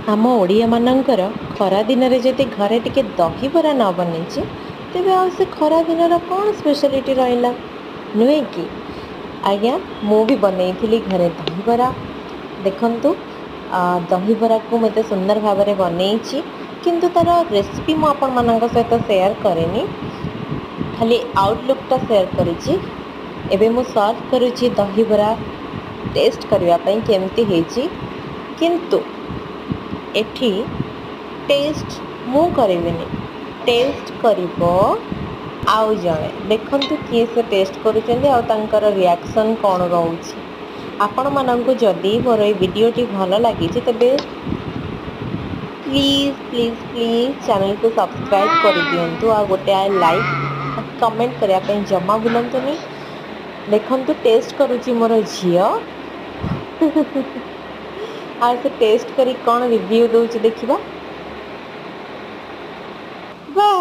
ଆମ ଓଡ଼ିଆ ମାନଙ୍କର ଖରା ଦିନରେ ଯଦି ଘରେ ଟିକେ ଦହିବରା ନ ବନେଇଛି ତେବେ ଆଉ ସେ ଖରା ଦିନର କ'ଣ ସ୍ପେଶାଲିଟି ରହିଲା ନୁହେଁ କି? ଆଜ୍ଞା ମୁଁ ବି ବନେଇଥିଲି ଘରେ ଦହିବରା। ଦେଖନ୍ତୁ ଦହିବରାକୁ ମୁଁ ଏତେ ସୁନ୍ଦର ଭାବରେ ବନେଇଛି, କିନ୍ତୁ ତା'ର ରେସିପି ମୁଁ ଆପଣମାନଙ୍କ ସହିତ ସେୟାର କରେନି, ଖାଲି ଆଉଟଲୁକ୍ଟା ସେୟାର କରିଛି। ଏବେ ମୁଁ ସର୍ଭ କରୁଛି ଦହିବରା ଟେଷ୍ଟ କରିବା ପାଇଁ କେମିତି ହେଇଛି। କିନ୍ତୁ ଏଠି ଟେଷ୍ଟ ମୁଁ କରିବିନି, ଟେଷ୍ଟ କରିବ ଆଉ ଜଣେ। ଦେଖନ୍ତୁ କିଏ ସେ ଟେଷ୍ଟ କରୁଛନ୍ତି ଆଉ ତାଙ୍କର ରିଆକ୍ସନ୍ କ'ଣ ରହୁଛି। ଆପଣମାନଙ୍କୁ ଯଦି ମୋର ଏଇ ଭିଡ଼ିଓଟି ଭଲ ଲାଗିଛି ତେବେ ପ୍ଲିଜ୍ ପ୍ଲିଜ୍ ପ୍ଲିଜ୍ ଚ୍ୟାନେଲକୁ ସବସ୍କ୍ରାଇବ୍ କରିଦିଅନ୍ତୁ ଆଉ ଗୋଟେ ଲାଇକ୍ କମେଣ୍ଟ କରିବା ପାଇଁ ଜମା ଭୁଲନ୍ତୁନି। ଦେଖନ୍ତୁ ଟେଷ୍ଟ କରୁଛି ମୋର ଝିଅ। ଆଉ ସେ ଟେଷ୍ଟ କରି କ'ଣ ରିଭ୍ୟୁ ଦେଉଛି ଦେଖିବା। ବାଃ